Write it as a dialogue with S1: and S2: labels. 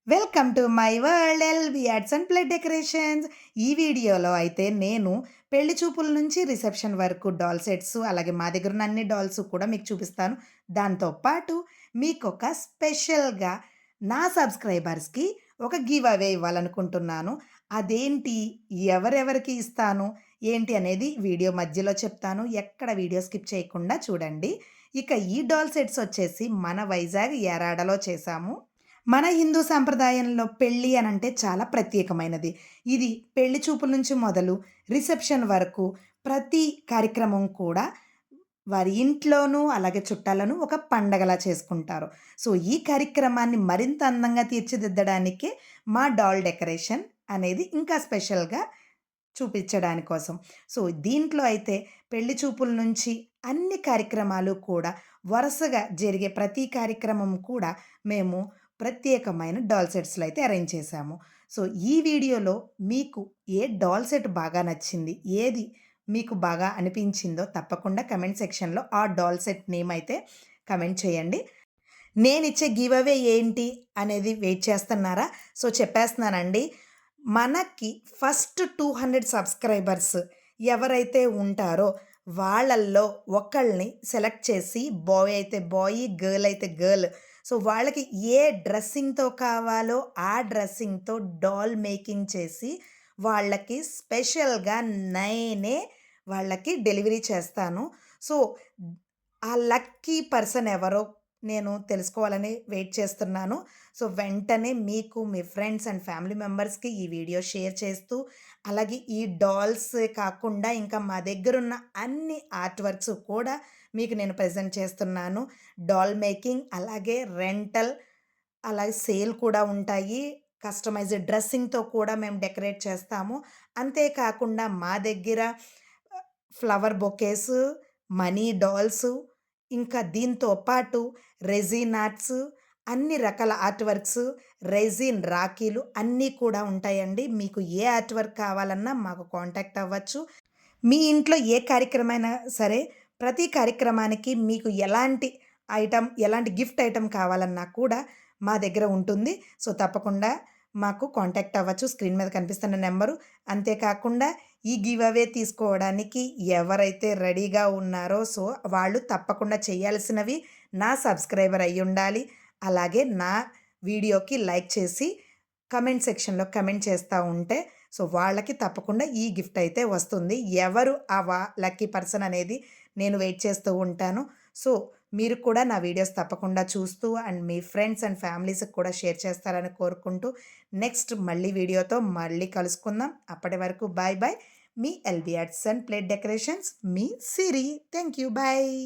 S1: Welcome to my world LV arts and play decorations. ఈ వీడియోలో అయితే నేను పెళ్లి చూపుల నుంచి రిసెప్షన్ వరకు డాల్ సెట్స్, అలాగే మా దగ్గరున్న అన్ని డాల్స్ కూడా మీకు చూపిస్తాను. దాంతో పాటు మీకొక స్పెషల్‌గా నా సబ్‌స్క్రైబర్స్‌కి ఒక గివ్ అవే ఇవ్వాలనుకుంటున్నాను. అదేంటి? ఎవరెవరికి ఇస్తాను? ఏంటి అనేది వీడియో మధ్యలో చెప్తాను. ఎక్కడ వీడియో స్కిప్ చేయకుండా చూడండి. ఇక ఈ డాల్ సెట్స్ వచ్చేసి మన వైజాగ్ యారాడలో చేశాము. మన హిందూ సాంప్రదాయంలో పెళ్లి అనంటే చాలా ప్రత్యేకమైనది. ఇది పెళ్లి చూపుల నుంచి మొదలు రిసెప్షన్ వరకు ప్రతి కార్యక్రమం కూడా వారి ఇంట్లోనూ, అలాగే చుట్టాలను ఒక పండగలా చేసుకుంటారు. సో, ఈ కార్యక్రమాన్ని మరింత అందంగా తీర్చిదిద్దడానికే మా డాల్ డెకరేషన్ అనేది ఇంకా స్పెషల్‌గా చూపించడాని కోసం. సో, దీంట్లో అయితే పెళ్లి చూపుల నుంచి అన్ని కార్యక్రమాలు కూడా వరుసగా జరిగే ప్రతి కార్యక్రమం కూడా మేము ప్రత్యేకమైన డాల్ సెట్స్‌లో అయితే అరేంజ్ చేశాము. సో, ఈ వీడియోలో మీకు ఏ డాల్ సెట్ బాగా నచ్చింది? ఏది మీకు బాగా అనిపించిందో తప్పకుండా కమెంట్ సెక్షన్‌లో ఆ డాల్ సెట్ నేమ్ అయితే కమెంట్ చేయండి. నేనిచ్చే గివ్ అవే ఏంటి అనేది వెయిట్ చేస్తున్నారా? సో, చెప్పేస్తున్నానండి. మనకి ఫస్ట్ 200 సబ్స్క్రైబర్స్ ఎవరైతే ఉంటారో వాళ్ళల్లో ఒకళ్ళని సెలెక్ట్ చేసి బాయ్ అయితే బాయ్, గర్ల్ అయితే గర్ల్. సో, వాళ్ళకి ఏ డ్రెస్సింగ్‌తో కావాలో ఆ డ్రెస్సింగ్‌తో డాల్ మేకింగ్ చేసి వాళ్ళకి స్పెషల్‌గా నేనే వాళ్ళకి డెలివరీ చేస్తాను. సో, ఆ లక్కీ పర్సన్ ఎవరో నేను తెలుసుకోవాలని వెయిట్ చేస్తున్నాను. సో, వెంటనే మీకు మీ ఫ్రెండ్స్ అండ్ ఫ్యామిలీ మెంబర్స్‌కి ఈ వీడియో షేర్ చేస్తూ, అలాగే ఈ డాల్సే కాకుండా ఇంకా మా దగ్గరున్న అన్ని ఆర్ట్ వర్క్స్ కూడా మీకు నేను ప్రెజెంట్ చేస్తున్నాను. డాల్ మేకింగ్, అలాగే రెంటల్, అలాగే సేల్ కూడా ఉంటాయి. కస్టమైజ్డ్ డ్రెస్సింగ్‌తో కూడా మేము డెకరేట్ చేస్తాము. అంతే కాకుండా మా దగ్గర ఫ్లవర్ బొకేసు, మనీ డాల్సు, ఇంకా దీంతో పాటు రెసిన్ ఆర్ట్స్, అన్ని రకాల ఆర్ట్ వర్క్స్, రెసిన్ రాఖీలు అన్నీ కూడా ఉంటాయండి. మీకు ఏ ఆర్ట్ వర్క్ కావాలన్నా మాకు కాంటాక్ట్ అవ్వచ్చు. మీ ఇంట్లో ఏ కార్యక్రమైనా సరే, ప్రతి కార్యక్రమానికి మీకు ఎలాంటి గిఫ్ట్ ఐటెమ్ కావాలన్నా కూడా మా దగ్గర ఉంటుంది. సో, తప్పకుండా మాకు కాంటాక్ట్ అవ్వచ్చు. స్క్రీన్ మీద కనిపిస్తున్న నంబరు. అంతేకాకుండా ఈ గివ్ అవే తీసుకోవడానికి ఎవరైతే రెడీగా ఉన్నారో సో, వాళ్ళు తప్పకుండా చేయాల్సినవి నా సబ్స్క్రైబర్ అయ్యుండాలి. అలాగే నా వీడియోకి లైక్ చేసి కమెంట్ సెక్షన్‌లో కమెంట్ చేస్తా ఉంటే సో, వాళ్ళకి తప్పకుండా ఈ గిఫ్ట్ అయితే వస్తుంది. ఎవరు లక్కీ పర్సన్ అనేది నేను వెయిట్ చేస్తూ ఉంటాను. సో, మీరు కూడా నా వీడియోస్ తప్పకుండా చూస్తూ అండ్ మీ ఫ్రెండ్స్ అండ్ ఫ్యామిలీస్‌కి కూడా షేర్ చేస్తారని కోరుకుంటూ నెక్స్ట్ మళ్ళీ వీడియోతో మళ్ళీ కలుసుకుందాం. అప్పటి వరకు బాయ్ బాయ్. మీ LB arts and plate decorations, మీ సిరి. Thank you. బాయ్.